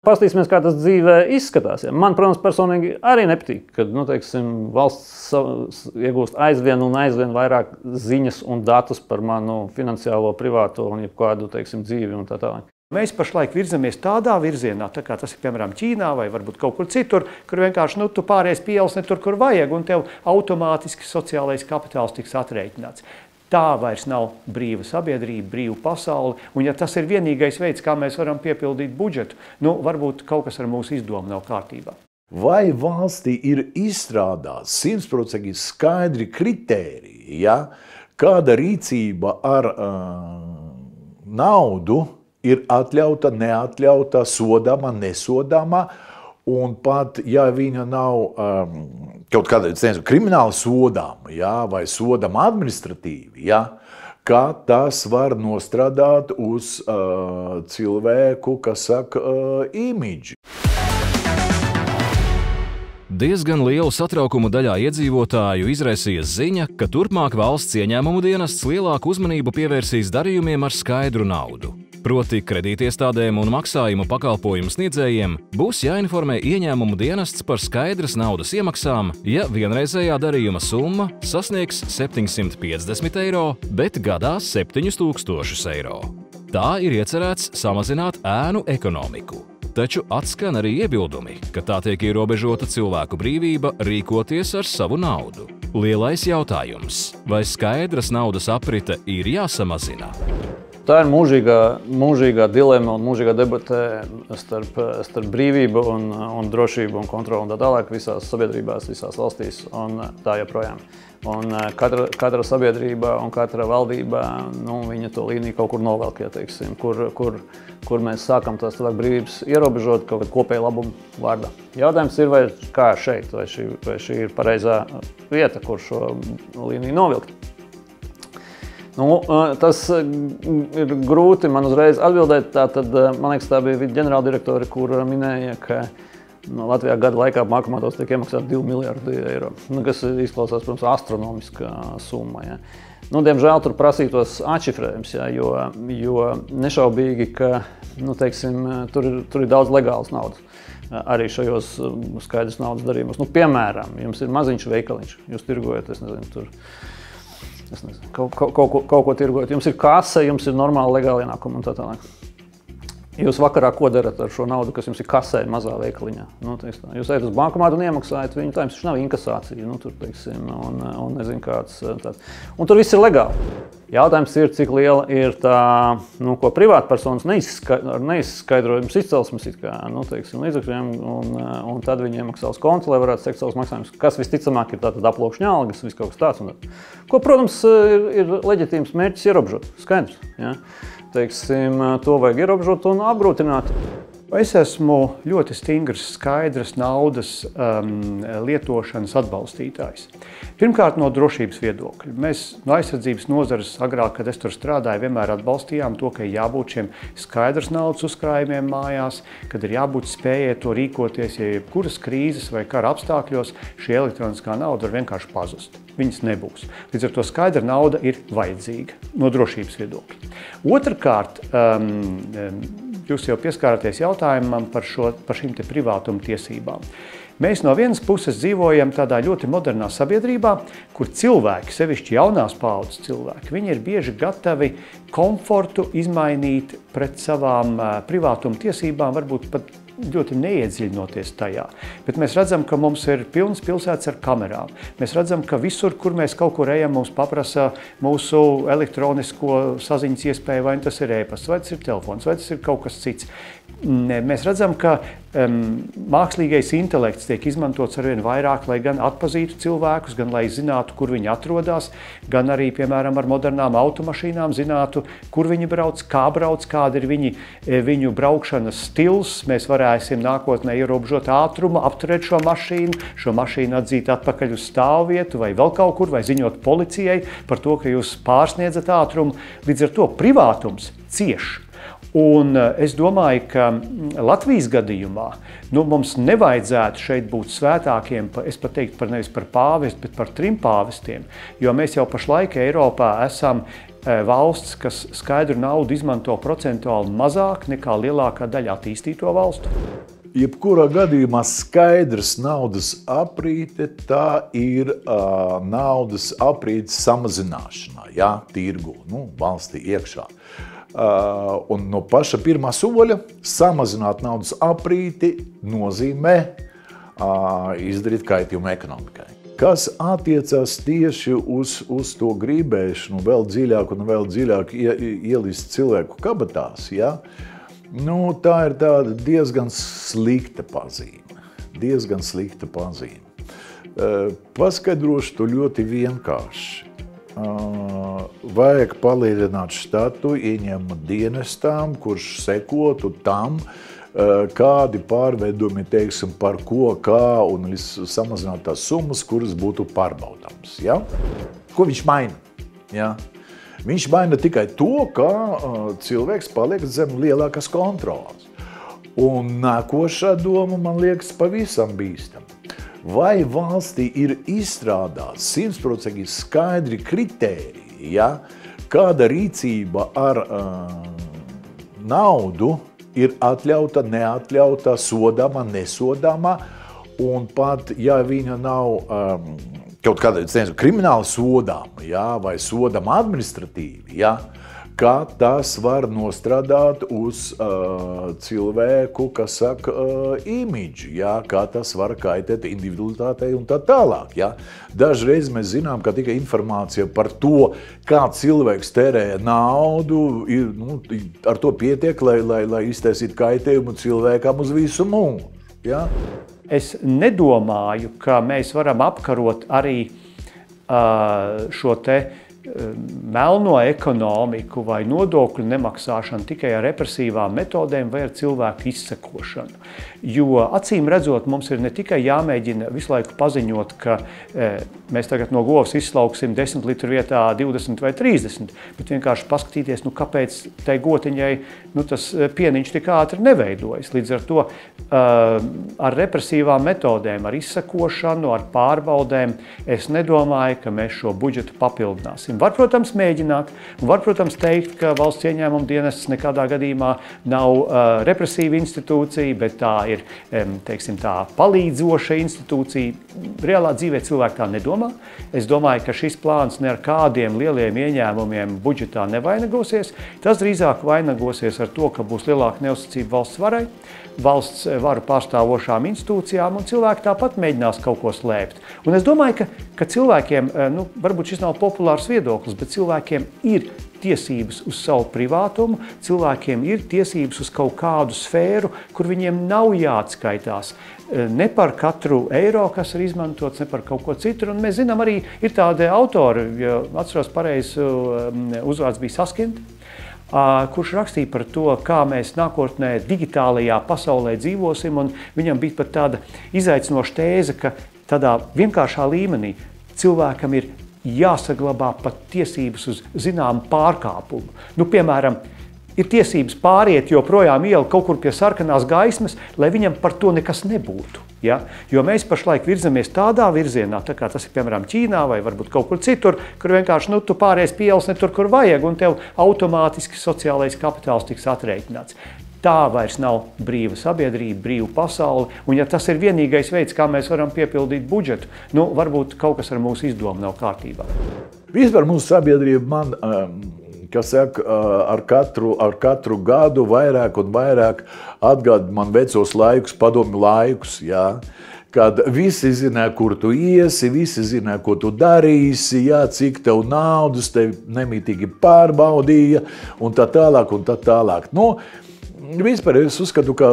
Pastīsimies, kā tas dzīvē izskatās. Ja. Man, protams, personīgi arī nepatīk, kad valsts iegūst aizvien vairāk ziņas un datus par manu finansiālo, privāto un jebkādu dzīvi un tā tālāk. Mēs pašlaik virzamies tādā virzienā, tā kā tas ir piemēram Ķīnā vai varbūt kaut kur citur, kur vienkārši tu pāries pieejas ne tur, kur vajag, un tev automātiski sociālais kapitāls tiks atrēķināts. Tā vairs nav brīva sabiedrība, brīva pasaule, un ja tas ir vienīgais veids, kā mēs varam piepildīt budžetu, varbūt kaut kas ar mūsu izdomu nav kārtībā. Vai valstī ir izstrādāts 100% skaidri kritēriji, ja? Kāda rīcība ar naudu ir atļauta, neatļauta, sodāma, nesodāma, un pat, ja viņa nav kaut kāda krimināla sodāma, ja, vai sodāma administratīvi, ja, ka tas var nostrādāt uz cilvēku, kas saka, imidži. Diezgan lielu satraukumu daļā iedzīvotāju izraisīja ziņa, ka turpmāk valsts ieņēmumu dienests lielāku uzmanību pievērsīs darījumiem ar skaidru naudu. Proti kredītiestādēm un maksājumu pakalpojumu sniedzējiem būs jāinformē ieņēmumu dienests par skaidras naudas iemaksām, ja vienreizējā darījuma summa sasniegs 750 eiro, bet gadā 7000 eiro. Tā ir iecerēts samazināt ēnu ekonomiku. Taču atskan arī iebildumi, ka tā tiek ierobežota cilvēku brīvība rīkoties ar savu naudu. Lielais jautājums – vai skaidras naudas aprite ir jāsamazina? Tā ir mūžīgā dilema un mūžīgā debatē starp brīvību un drošību un kontroli un tā tālāk visās sabiedrībās, visās valstīs un tā joprojām. Un katra sabiedrība un katra valdība, viņa to līniju kaut kur novelk, ja teiksim, kur mēs sākam tās brīvības ierobežot kaut kādu kopēju labumu vārdā. Jautājums ir, vai kā šeit, vai šī ir pareizā vieta, kur šo līniju novilkt. Tas ir grūti man uzreiz atbildēt. Tātad, man liekas, tā bija ģenerāldirektori, kur minēja, ka Latvijā gada laikā bankomātos tiek iemaksāt 2 miljardi eiro, kas izklausās, protams, astronomiska summa. Ja. Diemžēl tur prasītos atšifrējums, ja, jo nešaubīgi, ka tur ir daudz legālas naudas. Arī šajos skaidrs naudas darījumos. Piemēram, jums ir maziņš veikaliņš, jūs tirgojat, kaut ko tirgojat. Jums ir kase, jums ir normāli legāli ienākumi un tā tālāk. Jūs vakarā ko darat ar šo naudu, kas jums ir kasē mazā veikaliņā? Jūs ejat uz bankomātu un iemaksājat viņu, tā jums nav inkasācija, un nezinu kāds tāds. Un tur viss ir legāli. Jautājums ir, cik liela ir tā, ko privātpersonas ar neizskaidrojums izcelsmes līdzekļiem, un tad viņi iemaksā uz kontu, lai varētu sekt savus maksājumus, kas visticamāk ir tātad aploksņa algas, viss kaut kas tāds. Ko, protams, ir leģitīms mērķis ierobežot, skaidrs. Ja? To vajag ierobežot un apgrūtināt. Es esmu ļoti stingrs, skaidras naudas lietošanas atbalstītājs. Pirmkārt, no drošības viedokļa. Mēs no aizsardzības nozares agrāk, kad es tur strādāju, vienmēr atbalstījām to, ka ir jābūt šiem skaidras naudas uzkrājumiem mājās, kad ir jābūt spējai to rīkoties, ja jebkuras krīzes vai kara apstākļos šī elektroniskā nauda var vienkārši pazust. Viņas nebūs. Līdz ar to skaidra nauda ir vajadzīga no drošības viedokļa. Otrkārt, jūs jau pieskārāties jautājumam par šīm privātuma tiesībām. Mēs no vienas puses dzīvojam tādā ļoti modernā sabiedrībā, kur cilvēki, sevišķi jaunās paaudzes cilvēki, viņi ir bieži gatavi komfortu izmainīt pret savām privātuma tiesībām, varbūt pat ļoti neiedziļinoties tajā. Bet mēs redzam, ka mums ir pilnas pilsētas ar kamerām. Mēs redzam, ka visur, kur mēs kaut kur ejam, mums paprasa mūsu elektronisko saziņas iespēju, vai tas ir e-pasts, vai tas ir telefons, vai tas ir kaut kas cits. Mēs redzam, ka mākslīgais intelekts tiek izmantots arvien vairāk, lai gan atpazītu cilvēkus, gan lai zinātu, kur viņi atrodas, gan arī, piemēram, ar modernām automašīnām zinātu, kur viņi brauc, kāda ir viņu braukšanas stils. Mēs varēsim nākotnē ierobežot ātrumu, apturēt šo mašīnu atzīt atpakaļ uz stāvvietu vai vēl kaut kur, vai ziņot policijai par to, ka jūs pārsniedzat ātrumu. Līdz ar to privātums cieš. Un es domāju, ka Latvijas gadījumā mums nevajadzētu šeit būt svētākiem, es pat teiktu nevis par pāvestu, bet par 3 pāvestiem, jo mēs jau pašlaik Eiropā esam valsts, kas skaidru naudu izmanto procentuāli mazāk nekā lielākā daļa attīstīto valstu? Jebkurā gadījumā skaidrs naudas aprīte, tā ir naudas aprītes samazināšanā, jā, tirgu, valstī iekšā. Un no paša pirmā soļa samazināt naudas aprīti nozīmē izdarīt kaitījumu ekonomikai. Kas attiecās tieši uz to gribēšanu vēl dziļāk ielist cilvēku kabatās, ja? Tā ir tāda diezgan slikta pazīme. Paskaidrošu to ļoti vienkārši. Vajag palielināt štatu ieņēmuma dienestām, kurš sekotu tam, kādi pārveidumi, teiksim, par ko, kā, un samazināt tās summas, kuras būtu pārbaudāmas. Ja? Ko viņš maina? Ja? Viņš maina tikai to, ka cilvēks paliek zem lielākas kontrolas. Un nākošā doma, man liekas, pavisam bīstama. Vai valstī ir izstrādāts 100% skaidri kritēriji, ja? Kāda rīcība ar naudu ir atļauta, neatļauta, sodāma, nesodāma, un pat, ja viņa nav kaut kāda, krimināli sodāma, ja, vai sodāma administratīvi, ja, kā tas var nostrādāt uz cilvēku, kas saka, imidžu, ja, kā tas var kaitēt individualitātei un tā tālāk. Ja. Dažreiz mēs zinām, ka tikai informācija par to, kā cilvēks tērē naudu, ar to pietiek, lai iztaisītu kaitējumu cilvēkam uz visu mūžu. Ja. Es nedomāju, ka mēs varam apkarot arī šo te melno ekonomiku vai nodokļu nemaksāšanu tikai ar represīvām metodēm vai ar cilvēku izsekošanu. Jo acīm redzot, mums ir ne tikai jāmēģina visu laiku paziņot, ka mēs tagad no govs izslauksim 10 litru vietā 20 vai 30, bet vienkārši paskatīties, kāpēc tai gotiņai tas pieniņš tik ātri neveidojas. Līdz ar to ar represīvām metodēm, ar izsekošanu, ar pārbaudēm, es nedomāju, ka mēs šo budžetu papildināsim. Var, protams, mēģināt, un var, protams, teikt, ka valsts ieņēmuma dienests nekādā gadījumā nav represīva institūcija, bet tā ir, teiksim, tā palīdzoša institūcija. Reālā dzīvē cilvēki tā nedomā. Es domāju, ka šis plāns ne ar kādiem lieliem ieņēmumiem budžetā nevainagosies. Tas drīzāk vainagosies ar to, ka būs lielāka neuzticība valsts varai, valsts varu pārstāvošām institūcijām, un cilvēki tāpat mēģinās kaut ko slēpt. Un es domāju, ka cilvēkiem, varbūt šis nav populārs viedoklis, bet cilvēkiem ir tiesības uz savu privātumu, cilvēkiem ir tiesības uz kaut kādu sfēru, kur viņiem nav jāatskaitās ne par katru eiro, kas ir izmantots, ne par kaut ko citu. Un mēs zinām, arī ir tādi autori, ja atceros pareizi, uzvārds bija Saskint, kurš rakstīja par to, kā mēs nākotnē digitālajā pasaulē dzīvosim, un viņam bija pat tāda izaicinoša tēze, ka tādā vienkāršā līmenī cilvēkam ir jāsaglabā pat tiesības uz zināmu pārkāpumu. Piemēram, ir tiesības pāriet joprojām ielu kaut kur pie sarkanās gaismas, lai viņam par to nekas nebūtu. Ja? Jo mēs pašlaik virzamies tādā virzienā, tā kā tas ir piemēram Ķīnā vai varbūt kaut kur citur, kur vienkārši tu pāries pie ielas ne tur, kur vajag, un tev automātiski sociālais kapitāls tiks atrēķināts. Tā vairs nav brīva sabiedrība, brīva pasaule, un ja tas ir vienīgais veids, kā mēs varam piepildīt budžetu, varbūt kaut kas ar mūsu izdomu nav kārtībā. Vispār mūsu sabiedrība man, kas saka, ar katru gadu vairāk un vairāk atgādina man vecos laikus, padomju laikus, jā. Kad visi zināja, kur tu iesi, visi zināja, ko tu darīsi, jā, cik tev naudas tev nemitīgi pārbaudīja, un tā tālāk, un tā tālāk. Vispār es uzskatu, ka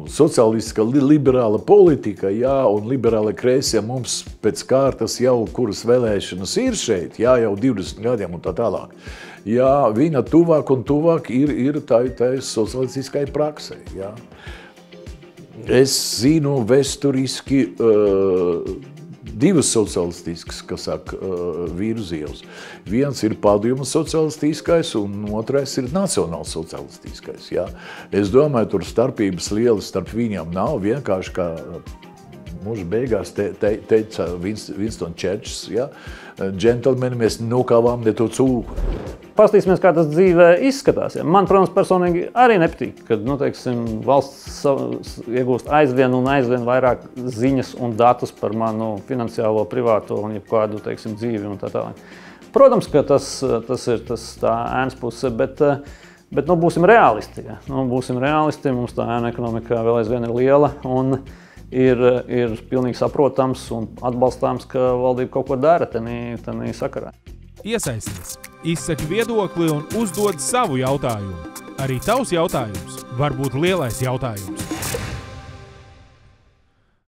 sociālistiska liberāla politika, jā, un liberāla kreisie mums pēc kārtas jau, kuras vēlēšanas ir šeit, jā, jau 20 gadiem un tā tālāk. Jā, viņa tuvāk un tuvāk ir tā sociālistiskai praksē, jā. Es zinu vēsturiski divas socialistiskas, kas saka, virziens. Viens ir padomju socialistiskais, un otrais ir nacionāls socialistiskais. Ja? Es domāju, tur starpības lielas starp viņiem nav, vienkārši kā mūža beigās teica Winston Churchill, ja, džentelmeni, mēs nokāvām ne to cūku. Pastīsimies, kā tas dzīvē izskatās. Ja. Man, protams, personīgi arī nepatīk, kad valsts iegūst aizvien un aizvien vairāk ziņas un datus par manu finansiālo, privāto un jebkādu dzīvi un tā tālāk. Protams, ka tas ir tā ēnas puse, bet būsim realisti. Ja. Būsim realisti, mums tā ēna ekonomikā vēl aizvien ir liela un ir pilnīgi saprotams un atbalstāms, ka valdība kaut ko dara tenī sakarā. Iesaisties, izsaki viedokli un uzdod savu jautājumu. Arī tavs jautājums var būt lielais jautājums.